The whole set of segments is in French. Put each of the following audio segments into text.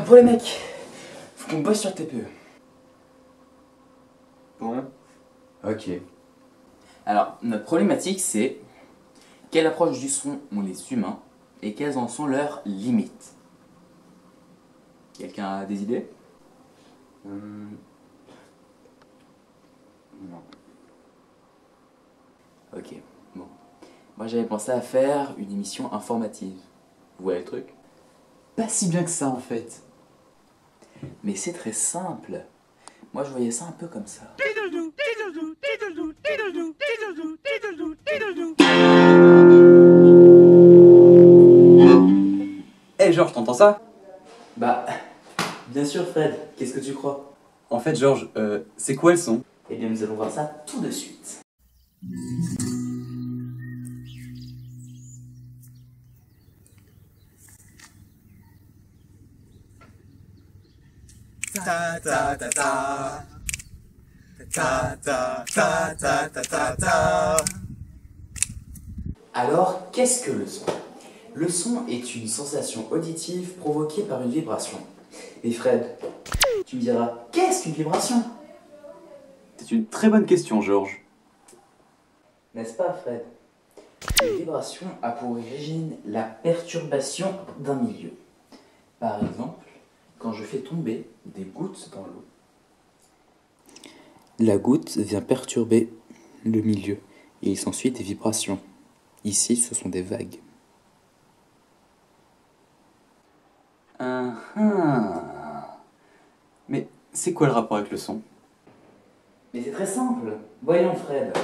Pour les mecs, faut qu'on bosse sur le TPE. Bon. Ok. Alors, notre problématique, c'est quelle approche du son ont les humains et quelles en sont leurs limites. Quelqu'un a des idées? Non. Ok, bon. Moi, j'avais pensé à faire une émission informative. Vous voyez le truc? Pas si bien que ça en fait. Mais c'est très simple. Moi, je voyais ça un peu comme ça. Hé Georges, t'entends ça? Bah, bien sûr, Fred. Qu'est-ce que tu crois? En fait Georges, c'est quoi le son? Eh bien, nous allons voir ça tout de suite. Ta ta ta ta. Ta ta ta ta ta ta ta. Alors, qu'est-ce que le son? Le son est une sensation auditive provoquée par une vibration. Et Fred, tu me diras, qu'est-ce qu'une vibration? C'est une très bonne question Georges. N'est-ce pas, Fred? Une vibration a pour origine la perturbation d'un milieu. Par exemple, quand je fais tomber des gouttes dans l'eau. La goutte vient perturber le milieu et il s'ensuit des vibrations. Ici, ce sont des vagues. Mais c'est quoi le rapport avec le son? Mais c'est très simple. Voyons, Fred.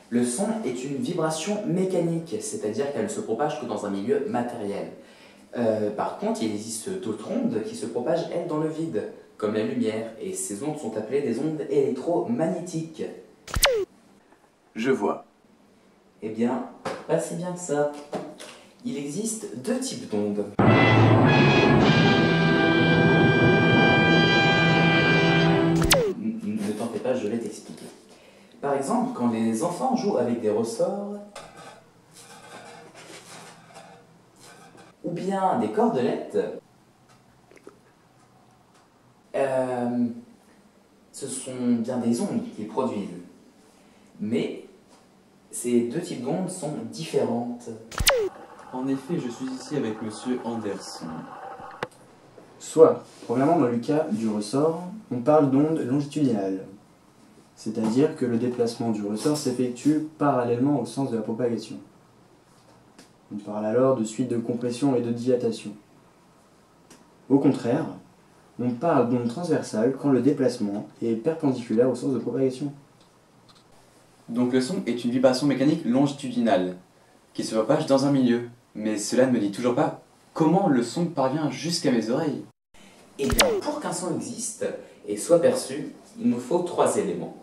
Le son est une vibration mécanique, c'est-à-dire qu'elle ne se propage que dans un milieu matériel. Par contre, il existe d'autres ondes qui se propagent, elles, dans le vide, comme la lumière, et ces ondes sont appelées des ondes électromagnétiques. Je vois. Eh bien, pas si bien que ça. Il existe deux types d'ondes. Ne t'en fais pas, je vais t'expliquer. Par exemple, quand les enfants jouent avec des ressorts, ou bien des cordelettes, ce sont bien des ondes qu'ils produisent. Mais ces deux types d'ondes sont différentes. En effet, je suis ici avec monsieur Anderson. Soit, premièrement dans le cas du ressort, on parle d'onde longitudinale, c'est-à-dire que le déplacement du ressort s'effectue parallèlement au sens de la propagation. On parle alors de suite de compression et de dilatation. Au contraire, on parle d'onde transversale quand le déplacement est perpendiculaire au sens de propagation. Donc le son est une vibration mécanique longitudinale, qui se propage dans un milieu. Mais cela ne me dit toujours pas comment le son parvient jusqu'à mes oreilles. Eh bien, pour qu'un son existe et soit perçu, il nous faut trois éléments.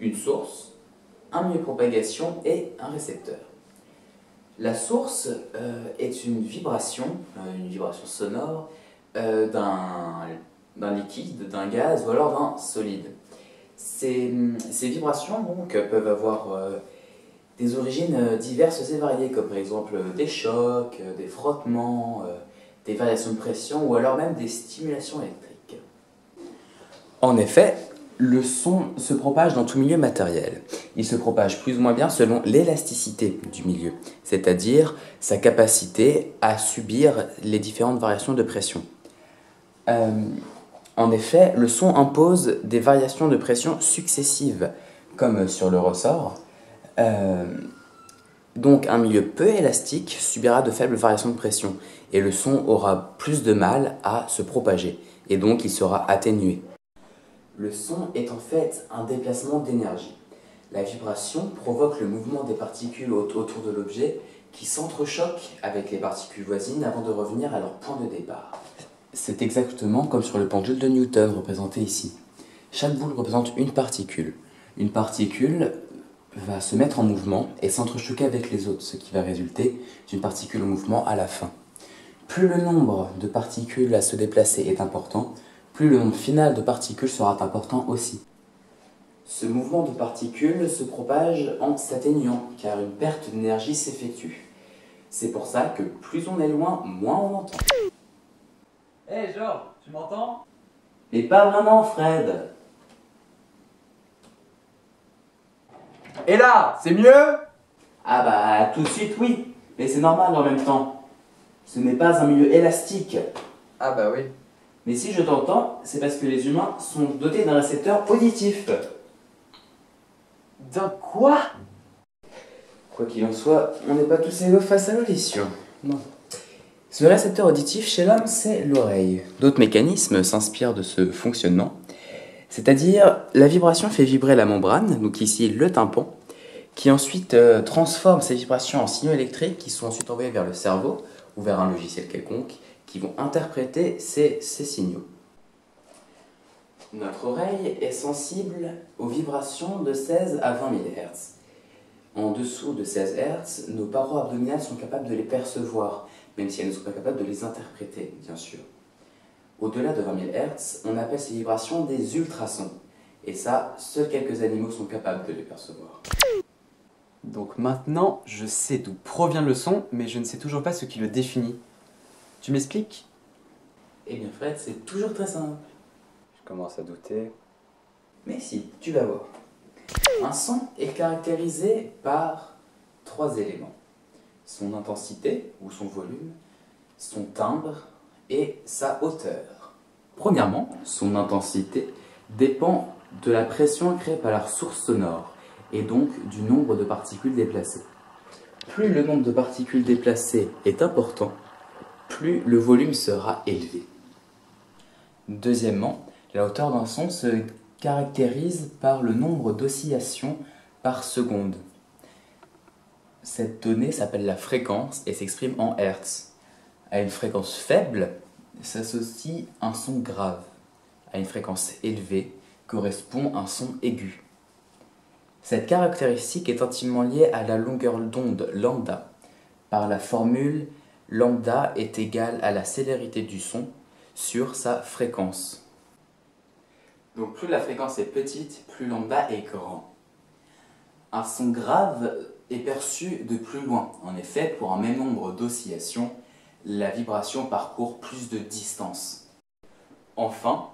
Une source, un milieu de propagation et un récepteur. La source est une vibration sonore d'un liquide, d'un gaz ou alors d'un solide. Ces vibrations donc, peuvent avoir des origines diverses et variées, comme par exemple des chocs, des frottements, des variations de pression ou alors même des stimulations électriques. En effet, le son se propage dans tout milieu matériel. Il se propage plus ou moins bien selon l'élasticité du milieu, c'est-à-dire sa capacité à subir les différentes variations de pression. En effet, le son impose des variations de pression successives, comme sur le ressort. Donc un milieu peu élastique subira de faibles variations de pression, et le son aura plus de mal à se propager, et donc il sera atténué. Le son est en fait un déplacement d'énergie. La vibration provoque le mouvement des particules autour de l'objet qui s'entrechoquent avec les particules voisines avant de revenir à leur point de départ. C'est exactement comme sur le pendule de Newton représenté ici. Chaque boule représente une particule. Une particule va se mettre en mouvement et s'entrechoquer avec les autres, ce qui va résulter d'une particule en mouvement à la fin. Plus le nombre de particules à se déplacer est important, plus le nombre final de particules sera important aussi. Ce mouvement de particules se propage en s'atténuant, car une perte d'énergie s'effectue. C'est pour ça que plus on est loin, moins on entend. Hey Georges, tu m'entends? Mais pas vraiment, Fred. Et là, c'est mieux? Ah bah, tout de suite, oui. Mais c'est normal en même temps. Ce n'est pas un milieu élastique. Ah bah oui. Mais si je t'entends, c'est parce que les humains sont dotés d'un récepteur auditif. D'un quoi? Quoi qu'il en soit, on n'est pas tous égaux face à l'audition. Non. Ce récepteur auditif chez l'homme, c'est l'oreille. D'autres mécanismes s'inspirent de ce fonctionnement. C'est-à-dire, la vibration fait vibrer la membrane, donc ici le tympan, qui ensuite transforme ces vibrations en signaux électriques qui sont ensuite envoyés vers le cerveau ou vers un logiciel quelconque qui vont interpréter ces signaux. Notre oreille est sensible aux vibrations de 16 à 20 000 Hz. En dessous de 16 Hz, nos parois abdominales sont capables de les percevoir, même si elles ne sont pas capables de les interpréter, bien sûr. Au-delà de 20 000 Hz, on appelle ces vibrations des ultrasons. Et ça, seuls quelques animaux sont capables de les percevoir. Donc maintenant, je sais d'où provient le son, mais je ne sais toujours pas ce qui le définit. Tu m'expliques? Eh bien Fred, c'est toujours très simple. Je commence à douter. Mais si, tu vas voir. Un son est caractérisé par 3 éléments. Son intensité, ou son volume, son timbre et sa hauteur. Premièrement, son intensité dépend de la pression créée par la source sonore, et donc du nombre de particules déplacées. Plus le nombre de particules déplacées est important, plus le volume sera élevé. Deuxièmement, la hauteur d'un son se caractérise par le nombre d'oscillations par seconde. Cette donnée s'appelle la fréquence et s'exprime en Hertz. À une fréquence faible s'associe un son grave. À une fréquence élevée correspond un son aigu. Cette caractéristique est intimement liée à la longueur d'onde lambda, par la formule lambda est égale à la célérité du son sur sa fréquence. Donc plus la fréquence est petite, plus lambda est grand. Un son grave est perçu de plus loin. En effet, pour un même nombre d'oscillations, la vibration parcourt plus de distance. Enfin,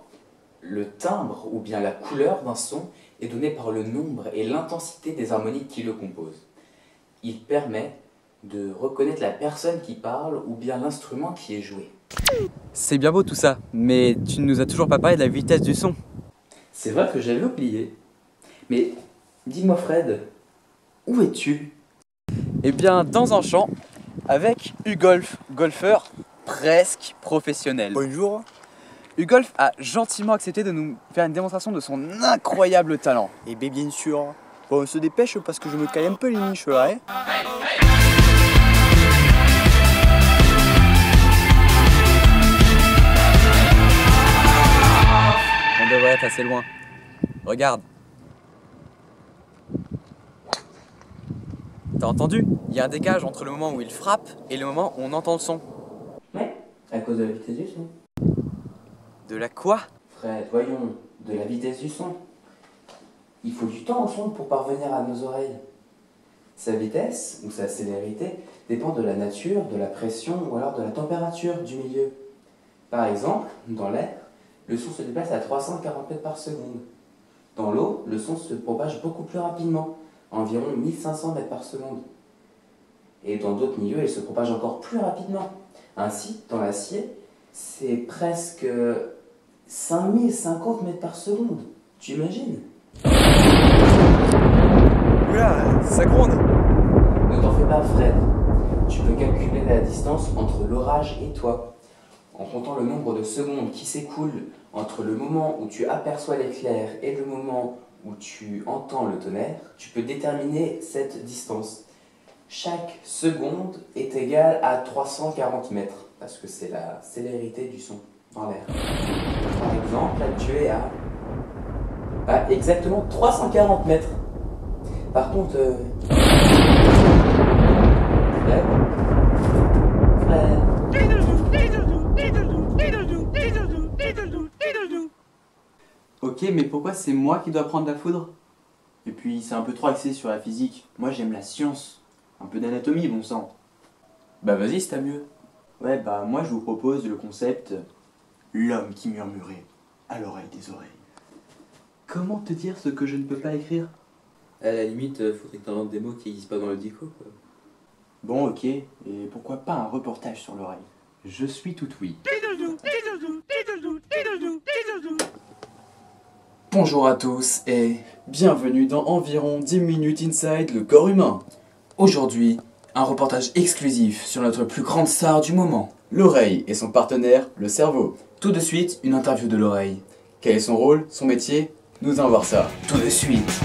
le timbre ou bien la couleur d'un son est donné par le nombre et l'intensité des harmoniques qui le composent. Il permet de reconnaître la personne qui parle ou bien l'instrument qui est joué. C'est bien beau tout ça, mais tu ne nous as toujours pas parlé de la vitesse du son. C'est vrai que j'avais oublié. Mais dis-moi Fred, où es-tu? Eh bien, dans un champ, avec Ugolf, golfeur presque professionnel. Bonjour. Ugolf a gentiment accepté de nous faire une démonstration de son incroyable talent. Et bien sûr. Bon, on se dépêche parce que je me caille un peu les niches là, hein. On devrait être assez loin. Regarde. T'as entendu? Il y a un décalage entre le moment où il frappe et le moment où on entend le son. Ouais, à cause de la vitesse du son. De la quoi? Fred, voyons, de la vitesse du son. Il faut du temps au son pour parvenir à nos oreilles. Sa vitesse, ou sa célérité, dépend de la nature, de la pression ou alors de la température du milieu. Par exemple, dans l'air, le son se déplace à 340 mètres par seconde. Dans l'eau, le son se propage beaucoup plus rapidement, environ 1500 mètres par seconde. Et dans d'autres milieux, il se propage encore plus rapidement. Ainsi, dans l'acier, c'est presque 5050 mètres par seconde. Tu imagines? Oula, ça gronde. Ne t'en fais pas, Fred. Tu peux calculer la distance entre l'orage et toi. En comptant le nombre de secondes qui s'écoulent entre le moment où tu aperçois l'éclair et le moment où tu entends le tonnerre, tu peux déterminer cette distance. Chaque seconde est égale à 340 mètres, parce que c'est la célérité du son dans l'air. Par exemple, là tu es à exactement 340 mètres. Par contre, Fred, Ok, mais pourquoi c'est moi qui dois prendre la foudre? Et puis c'est un peu trop axé sur la physique. Moi j'aime la science. Un peu d'anatomie, bon sang. bah vas-y, c'est à mieux. Ouais, bah moi je vous propose le concept l'homme qui murmurait à l'oreille des oreilles. Comment te dire ce que je ne peux pas écrire? À la limite, faudrait que t'inventes des mots qui n'existent pas dans le dico, quoi. Bon, ok, et pourquoi pas un reportage sur l'oreille? Je suis tout oui. Bonjour à tous et bienvenue dans environ 10 minutes inside le corps humain. Aujourd'hui, un reportage exclusif sur notre plus grande star du moment, L'oreille et son partenaire, le cerveau. tout de suite une interview de l'oreille. Quel est son rôle, son métier? Nous allons voir ça. Tout de suite.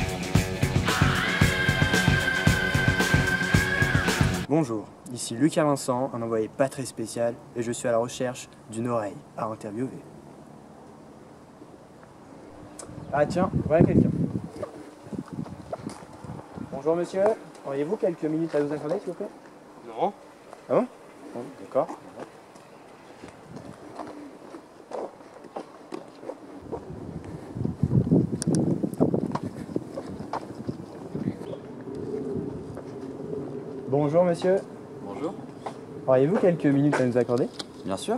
Bonjour, ici Lucas Vincent, un envoyé pas très spécial, et je suis à la recherche d'une oreille à interviewer. Ah tiens, voilà quelqu'un. Bonjour monsieur, auriez-vous quelques minutes à nous accorder s'il vous plaît? Non. Ah bon? Bon, d'accord. Bonjour monsieur, Bonjour. auriez-vous quelques minutes à nous accorder? Bien sûr.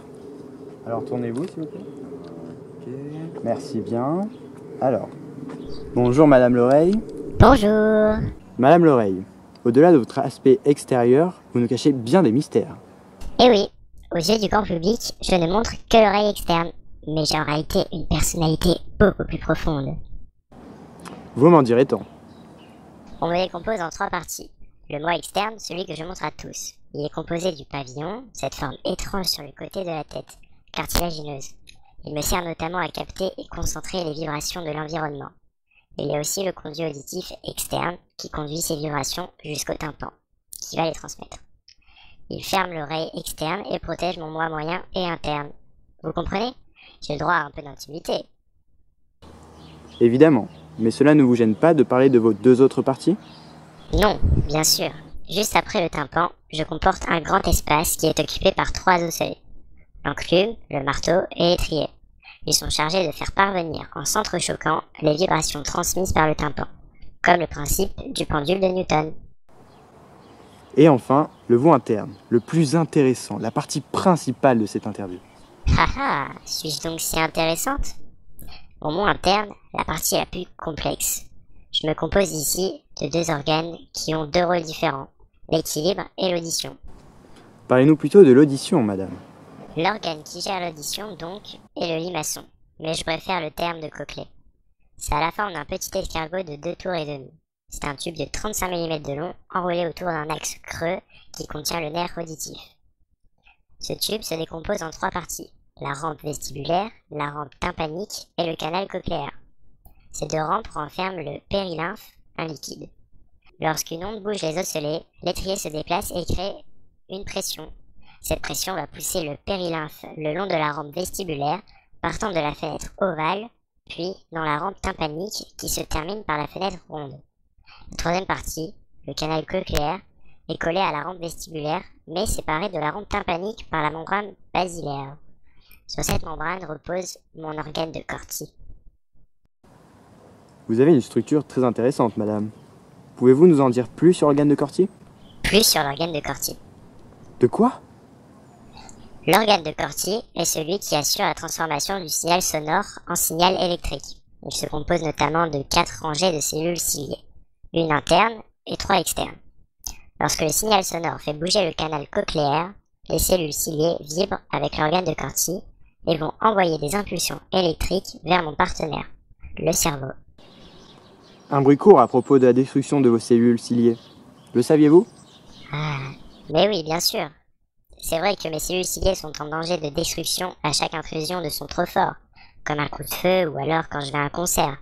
Alors tournez-vous s'il vous plaît. Ok. Merci bien. Alors, bonjour Madame l'oreille. Bonjour. Madame l'oreille, au-delà de votre aspect extérieur, vous nous cachez bien des mystères. Eh oui, aux yeux du grand public, je ne montre que l'oreille externe, mais j'ai en réalité une personnalité beaucoup plus profonde. Vous m'en direz tant. On me les compose en 3 parties. Le moi externe, celui que je montre à tous. Il est composé du pavillon, cette forme étrange sur le côté de la tête, cartilagineuse. Il me sert notamment à capter et concentrer les vibrations de l'environnement. Il y a aussi le conduit auditif externe qui conduit ces vibrations jusqu'au tympan, qui va les transmettre. Il ferme l'oreille externe et protège mon moi moyen et interne. Vous comprenez? J'ai le droit à un peu d'intimité. Évidemment, mais cela ne vous gêne pas de parler de vos 2 autres parties? Non, bien sûr. Juste après le tympan, je comporte un grand espace qui est occupé par 3 osselets. L'enclume, le marteau et l'étrier. Ils sont chargés de faire parvenir en s'entrechoquant les vibrations transmises par le tympan, comme le principe du pendule de Newton. Et enfin, le vous interne, le plus intéressant, la partie principale de cette interview. Haha, suis-je donc si intéressante? Mon moi interne, la partie la plus complexe. Je me compose ici de 2 organes qui ont 2 rôles différents, l'équilibre et l'audition. Parlez-nous plutôt de l'audition, madame. L'organe qui gère l'audition, donc, est le limaçon, mais je préfère le terme de cochlée. C'est à la forme d'un petit escargot de 2 tours et demi. C'est un tube de 35 mm de long, enroulé autour d'un axe creux qui contient le nerf auditif. Ce tube se décompose en 3 parties, la rampe vestibulaire, la rampe tympanique et le canal cochléaire. Ces 2 rampes renferment le périlymphe, un liquide. Lorsqu'une onde bouge les osselets, l'étrier se déplace et crée une pression. Cette pression va pousser le périlymphe le long de la rampe vestibulaire, partant de la fenêtre ovale, puis dans la rampe tympanique qui se termine par la fenêtre ronde. La 3e partie, le canal cochléaire, est collé à la rampe vestibulaire, mais séparé de la rampe tympanique par la membrane basilaire. Sur cette membrane repose mon organe de Corti. Vous avez une structure très intéressante, madame. Pouvez-vous nous en dire plus sur l'organe de Corti? Plus sur l'organe de Corti. De quoi? L'organe de Corti est celui qui assure la transformation du signal sonore en signal électrique. Il se compose notamment de 4 rangées de cellules ciliées, une interne et 3 externes. Lorsque le signal sonore fait bouger le canal cochléaire, les cellules ciliées vibrent avec l'organe de Corti et vont envoyer des impulsions électriques vers mon partenaire, le cerveau. Un bruit court à propos de la destruction de vos cellules ciliées. Le saviez-vous? Ah, mais oui, bien sûr. C'est vrai que mes cellules ciliées sont en danger de destruction à chaque intrusion de son trop fort, comme un coup de feu ou alors quand je vais à un concert.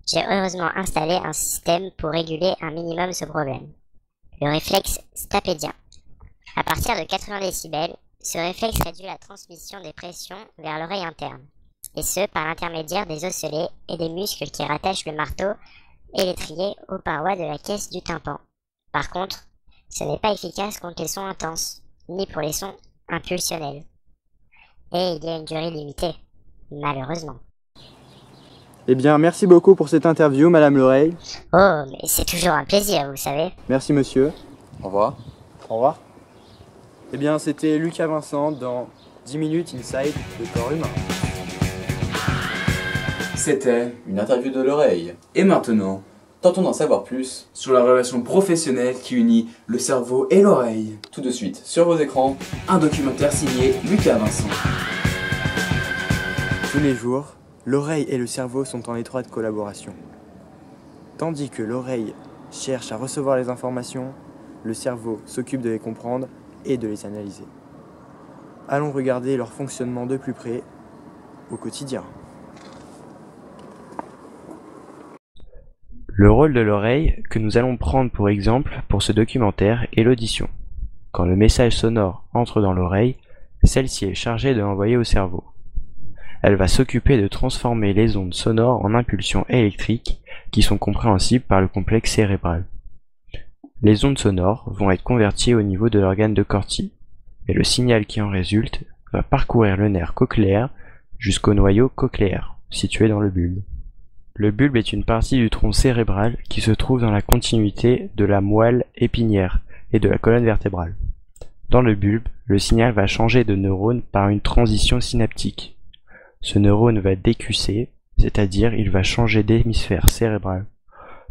J'ai heureusement installé un système pour réguler un minimum ce problème. Le réflexe stapédien. À partir de 80 décibels, ce réflexe réduit la transmission des pressions vers l'oreille interne, et ce par l'intermédiaire des osselets et des muscles qui rattachent le marteau et l'étrier aux parois de la caisse du tympan. Par contre, ce n'est pas efficace contre les sons intenses, ni pour les sons impulsionnels. Et il y a une durée limitée, malheureusement. Eh bien, merci beaucoup pour cette interview, madame l'oreille. Oh, mais c'est toujours un plaisir, vous savez. Merci, monsieur. Au revoir. Au revoir. Eh bien, c'était Lucas Vincent dans 10 minutes inside le corps humain. C'était Une interview de l'oreille. Et maintenant, Tentons d'en savoir plus sur la relation professionnelle qui unit le cerveau et l'oreille. tout de suite sur vos écrans. Un documentaire signé Lucas Vincent. Tous les jours, l'oreille et le cerveau sont en étroite collaboration. Tandis que l'oreille cherche à recevoir les informations, le cerveau s'occupe de les comprendre et de les analyser. Allons regarder leur fonctionnement de plus près au quotidien. Le rôle de l'oreille, que nous allons prendre pour exemple pour ce documentaire, est l'audition. Quand le message sonore entre dans l'oreille, celle-ci est chargée de l'envoyer au cerveau. Elle va s'occuper de transformer les ondes sonores en impulsions électriques qui sont compréhensibles par le complexe cérébral. Les ondes sonores vont être converties au niveau de l'organe de Corti, et le signal qui en résulte va parcourir le nerf cochléaire jusqu'au noyau cochléaire, situé dans le bulbe. Le bulbe est une partie du tronc cérébral qui se trouve dans la continuité de la moelle épinière et de la colonne vertébrale. Dans le bulbe, le signal va changer de neurone par une transition synaptique. Ce neurone va décusser, c'est-à-dire il va changer d'hémisphère cérébral.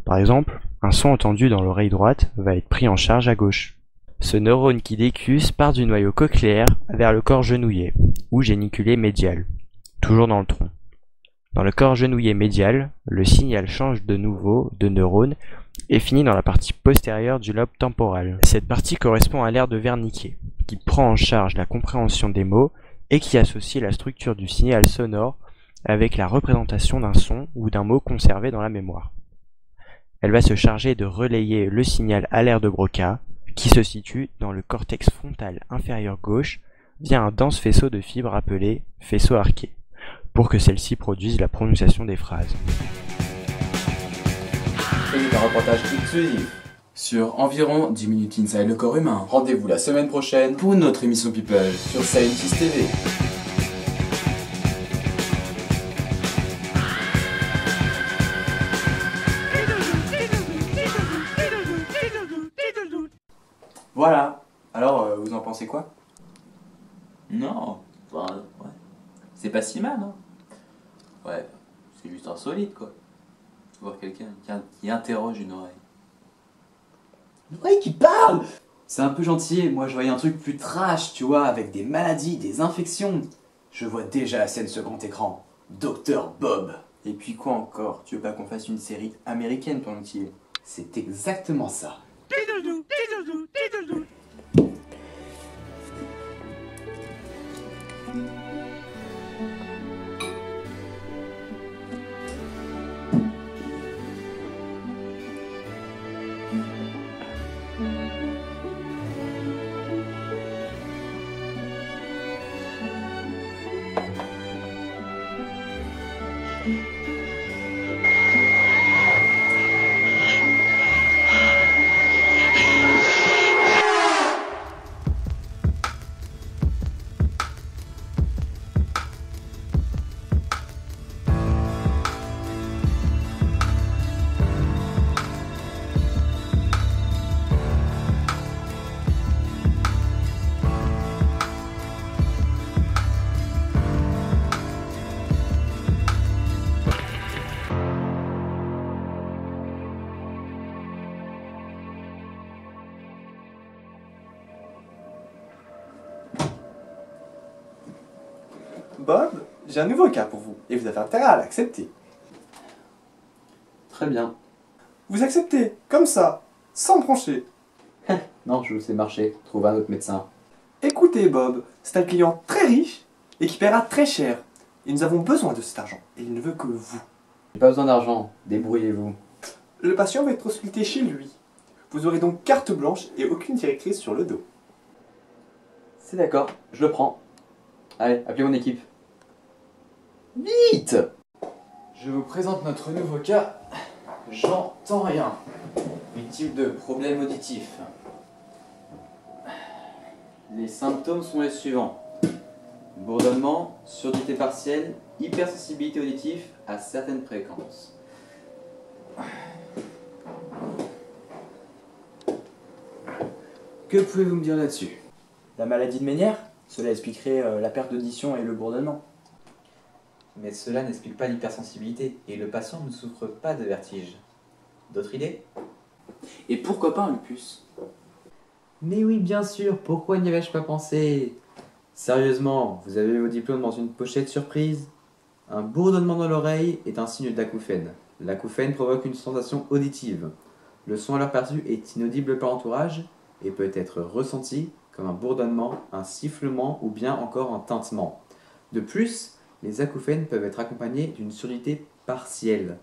Par exemple, un son entendu dans l'oreille droite va être pris en charge à gauche. Ce neurone qui décusse part du noyau cochléaire vers le corps genouillé, ou géniculé médial, toujours dans le tronc. Dans le corps genouillé médial, le signal change de nouveau de neurone et finit dans la partie postérieure du lobe temporal. Cette partie correspond à l'aire de Wernicke, qui prend en charge la compréhension des mots et qui associe la structure du signal sonore avec la représentation d'un son ou d'un mot conservé dans la mémoire. Elle va se charger de relayer le signal à l'aire de Broca, qui se situe dans le cortex frontal inférieur gauche via un dense faisceau de fibres appelé faisceau arqué, pour que celle-ci produise la prononciation des phrases. Et un reportage exclusif. Sur environ 10 minutes inside le corps humain. Rendez-vous la semaine prochaine Pour une autre émission People. sur Scientist TV. Voilà. Alors, vous en pensez quoi? Non, enfin, ouais. C'est pas si mal, hein. Ouais, c'est juste insolite, quoi. Voir quelqu'un qui interroge une oreille. Une oreille qui parle! C'est un peu gentil, moi je voyais un truc plus trash, tu vois, avec des maladies, des infections. Je vois déjà la scène sur grand écran. Dr Bob. Et puis quoi encore? Tu veux pas qu'on fasse une série américaine pendant qu'il y est? C'est exactement ça. Bob, j'ai un nouveau cas pour vous, et vous avez intérêt à l'accepter. Très bien. Vous acceptez, comme ça, sans broncher. Non, je vous sais marcher. Trouve un autre médecin. Écoutez Bob, c'est un client très riche et qui paiera très cher. Et nous avons besoin de cet argent, et il ne veut que vous. J'ai pas besoin d'argent. Débrouillez-vous. Le patient va être ausculté chez lui. Vous aurez donc carte blanche et aucune directrice sur le dos. C'est d'accord, je le prends. Allez, appelez mon équipe. Vite! Je vous présente notre nouveau cas. J'entends rien. Victime de problèmes auditifs. Les symptômes sont les suivants. Bourdonnement, surdité partielle, hypersensibilité auditive à certaines fréquences. Que pouvez-vous me dire là-dessus? La maladie de Ménière? Cela expliquerait la perte d'audition et le bourdonnement. mais cela n'explique pas l'hypersensibilité et le patient ne souffre pas de vertige. D'autres idées? Et pourquoi pas un lupus? Mais oui, bien sûr, pourquoi n'y avais-je pas pensé? Sérieusement, vous avez vos diplômes dans une pochette surprise? Un bourdonnement dans l'oreille est un signe d'acouphène. L'acouphène provoque une sensation auditive. Le son à l'heure perdue est inaudible par l'entourage et peut être ressenti comme un bourdonnement, un sifflement ou bien encore un tintement. De plus, les acouphènes peuvent être accompagnés d'une surdité partielle.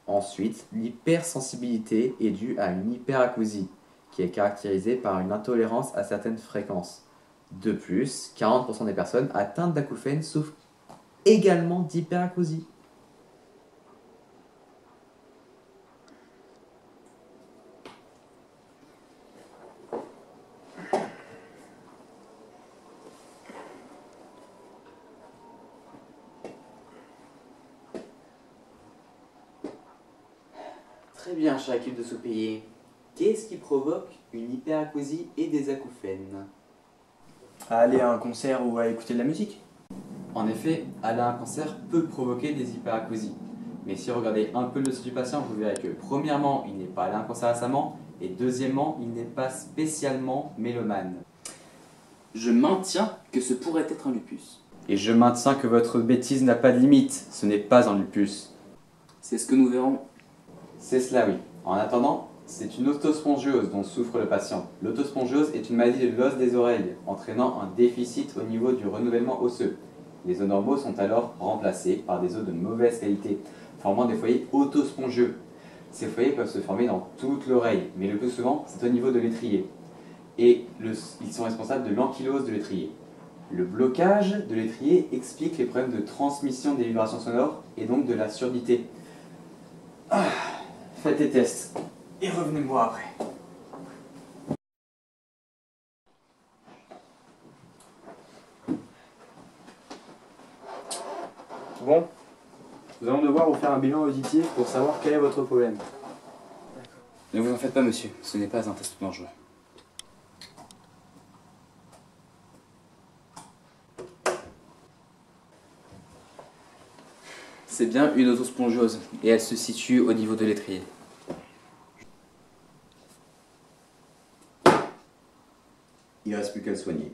Ensuite, l'hypersensibilité est due à une hyperacousie, qui est caractérisée par une intolérance à certaines fréquences. De plus, 40% des personnes atteintes d'acouphènes souffrent également d'hyperacousie. Très bien, chère équipe de sous-payés. Qu'est-ce qui provoque une hyperacousie et des acouphènes? À aller à un concert ou à écouter de la musique? En effet, aller à un concert peut provoquer des hyperacousies. Mais si vous regardez un peu le dossier du patient, vous verrez que premièrement, il n'est pas allé à un concert récemment, et deuxièmement, il n'est pas spécialement mélomane. Je maintiens que ce pourrait être un lupus. Et je maintiens que votre bêtise n'a pas de limite, ce n'est pas un lupus. C'est ce que nous verrons. C'est cela, oui. En attendant, c'est une otospongiose dont souffre le patient. L'autospongiose est une maladie de l'os des oreilles, entraînant un déficit au niveau du renouvellement osseux. Les os normaux sont alors remplacés par des os de mauvaise qualité, formant des foyers autospongieux. Ces foyers peuvent se former dans toute l'oreille, mais le plus souvent, c'est au niveau de l'étrier. Et ils sont responsables de l'ankylose de l'étrier. Le blocage de l'étrier explique les problèmes de transmission des vibrations sonores et donc de la surdité. Faites les tests et revenez me voir après. Bon, nous allons devoir vous faire un bilan auditif pour savoir quel est votre problème. Ne vous en faites pas, monsieur. Ce n'est pas un test dangereux. C'est bien une autospongiose et elle se situe au niveau de l'étrier. Il ne reste plus qu'à le soigner.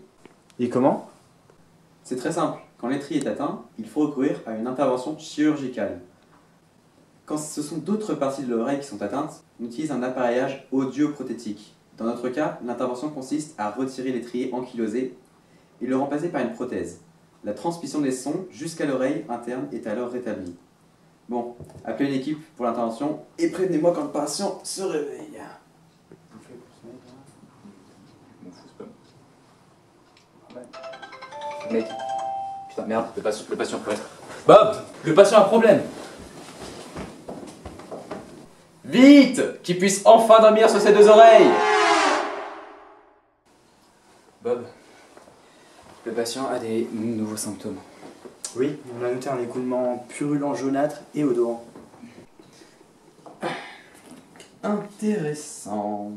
Et comment? C'est très simple. Quand l'étrier est atteint, il faut recourir à une intervention chirurgicale. Quand ce sont d'autres parties de l'oreille qui sont atteintes, on utilise un appareillage audioprothétique. Dans notre cas, l'intervention consiste à retirer l'étrier ankylosé et le remplacer par une prothèse. La transmission des sons jusqu'à l'oreille interne est alors rétablie. Bon, appelez une équipe pour l'intervention et prévenez-moi quand le patient se réveille. Mec, putain merde, le patient peut être... Bob, le patient a un problème. Vite! Qu'il puisse enfin dormir sur ses deux oreilles! Bob, le patient a des nouveaux symptômes. Oui, on a noté un écoulement purulent jaunâtre et odorant. Intéressant.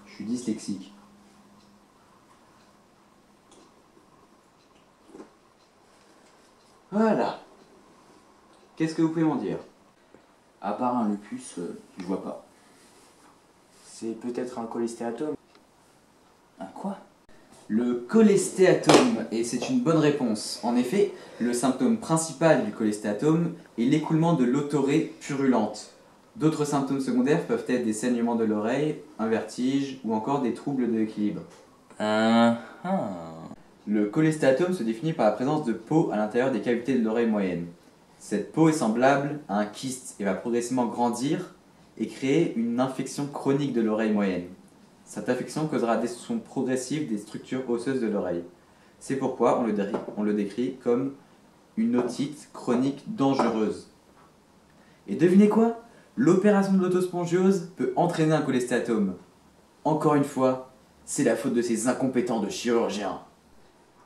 Je suis dyslexique. Voilà. Qu'est-ce que vous pouvez m'en dire? À part un lupus, je vois pas. C'est peut-être un cholestéatome. Un quoi? Le cholestéatome, et c'est une bonne réponse. En effet, le symptôme principal du cholestéatome est l'écoulement de l'autorée purulente. D'autres symptômes secondaires peuvent être des saignements de l'oreille, un vertige ou encore des troubles de l'équilibre. Le cholestéatome se définit par la présence de peau à l'intérieur des cavités de l'oreille moyenne. Cette peau est semblable à un kyste et va progressivement grandir et créer une infection chronique de l'oreille moyenne. Cette infection causera des destruction progressive des structures osseuses de l'oreille. C'est pourquoi on le décrit comme une otite chronique dangereuse. Et devinez quoi? L'opération de l'autospongiose peut entraîner un cholestéatome. Encore une fois, c'est la faute de ces incompétents de chirurgiens.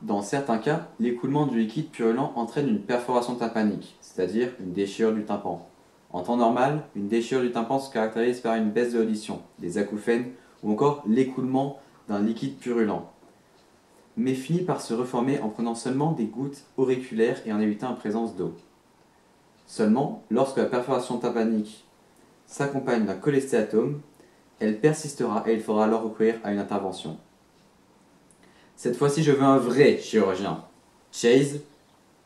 Dans certains cas, l'écoulement du liquide purulent entraîne une perforation tympanique, c'est-à-dire une déchirure du tympan. En temps normal, une déchirure du tympan se caractérise par une baisse de l'audition, des acouphènes ou encore l'écoulement d'un liquide purulent, mais finit par se reformer en prenant seulement des gouttes auriculaires et en évitant la présence d'eau. Seulement, lorsque la perforation tympanique s'accompagne d'un cholestéatome, elle persistera et il faudra alors recourir à une intervention. Cette fois-ci, je veux un vrai chirurgien. Chase,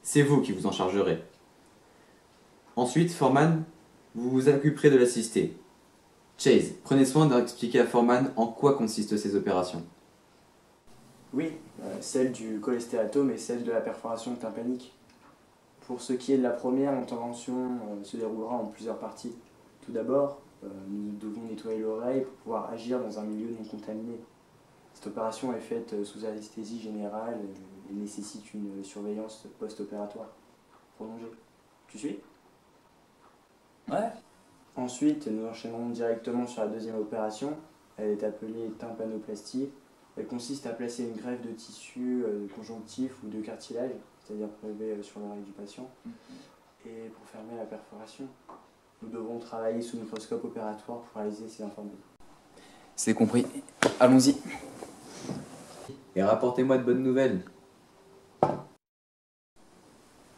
c'est vous qui vous en chargerez. Ensuite, Foreman, vous vous occuperez de l'assister. Chase, prenez soin d'expliquer à Foreman en quoi consistent ces opérations. Oui, celle du cholestéatome et celle de la perforation tympanique. Pour ce qui est de la première, l'intervention se déroulera en plusieurs parties. Tout d'abord, nous devons nettoyer l'oreille pour pouvoir agir dans un milieu non contaminé. Cette opération est faite sous anesthésie générale et nécessite une surveillance post-opératoire prolongée. Tu suis ? Ouais. Ensuite, nous enchaînerons directement sur la deuxième opération. Elle est appelée tympanoplastie. Elle consiste à placer une greffe de tissu conjonctif ou de cartilage, c'est-à-dire prélevé sur l'oreille du patient, et pour fermer la perforation. Nous devrons travailler sous microscope opératoire pour réaliser ces informations. C'est compris. Allons-y. Et rapportez-moi de bonnes nouvelles.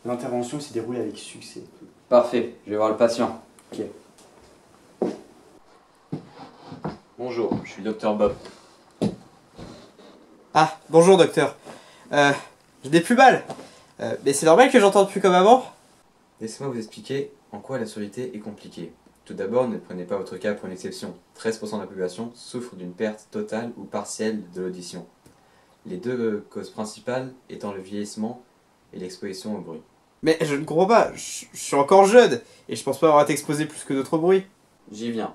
L'intervention s'est déroulée avec succès. Parfait, je vais voir le patient. Ok. Bonjour, je suis le docteur Bob. Ah, bonjour docteur. Je n'ai plus mal. Mais c'est normal que j'entende plus comme avant. Laissez-moi vous expliquer en quoi la surdité est compliquée. Tout d'abord, ne prenez pas votre cas pour une exception. 13% de la population souffre d'une perte totale ou partielle de l'audition. Les deux causes principales étant le vieillissement et l'exposition au bruit. Mais je ne comprends pas, je suis encore jeune et je pense pas avoir été exposé plus que d'autres bruits. J'y viens.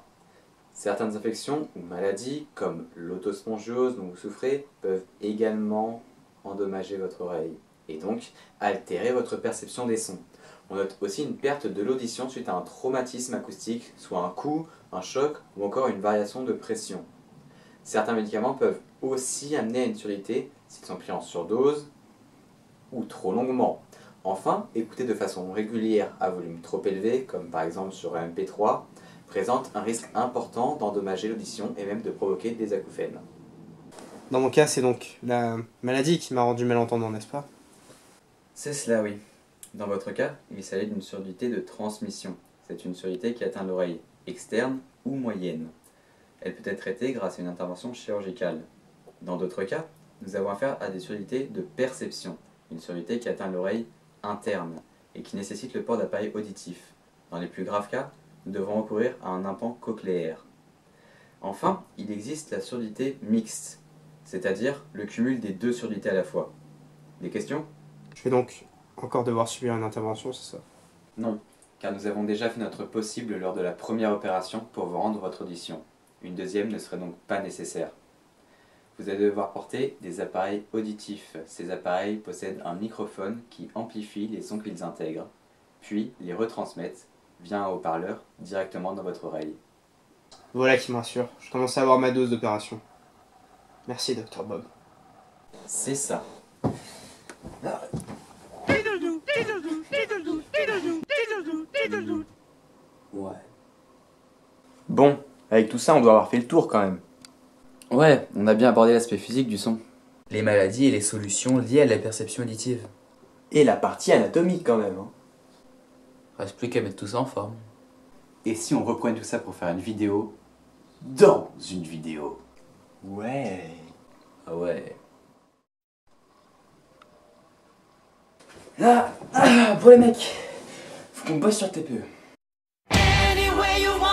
Certaines infections ou maladies, comme l'autospongiose dont vous souffrez, peuvent également endommager votre oreille et donc altérer votre perception des sons. On note aussi une perte de l'audition suite à un traumatisme acoustique, soit un coup, un choc ou encore une variation de pression. Certains médicaments peuvent aussi amener à une surdité s'ils sont pris en surdose ou trop longuement. Enfin, écouter de façon régulière à volume trop élevé, comme par exemple sur un MP3, présente un risque important d'endommager l'audition et même de provoquer des acouphènes. Dans mon cas, c'est donc la maladie qui m'a rendu malentendant, n'est-ce pas? C'est cela, oui. Dans votre cas, il s'agit d'une surdité de transmission. C'est une surdité qui atteint l'oreille externe ou moyenne. Elle peut être traitée grâce à une intervention chirurgicale. Dans d'autres cas, nous avons affaire à des surdités de perception, une surdité qui atteint l'oreille interne et qui nécessite le port d'appareils auditifs. Dans les plus graves cas, nous devons recourir à un implant cochléaire. Enfin, il existe la surdité mixte, c'est-à-dire le cumul des deux surdités à la fois. Des questions ? Je vais donc encore devoir subir une intervention, c'est ça? Non, car nous avons déjà fait notre possible lors de la première opération pour vous rendre votre audition. Une deuxième ne serait donc pas nécessaire. Vous allez devoir porter des appareils auditifs. Ces appareils possèdent un microphone qui amplifie les sons qu'ils intègrent, puis les retransmettent via un haut-parleur directement dans votre oreille. Voilà qui me rassure, je commence à avoir ma dose d'opération. Merci, Dr. Bob. C'est ça. Ouais. Bon, avec tout ça, on doit avoir fait le tour quand même. Ouais, on a bien abordé l'aspect physique du son. Les maladies et les solutions liées à la perception auditive. Et la partie anatomique quand même. Reste plus qu'à mettre tout ça en forme. Et si on reprenait tout ça pour faire une vidéo dans une vidéo? Ouais. Ah ouais. Pour les mecs, faut qu'on bosse sur le TPE. Any way you want.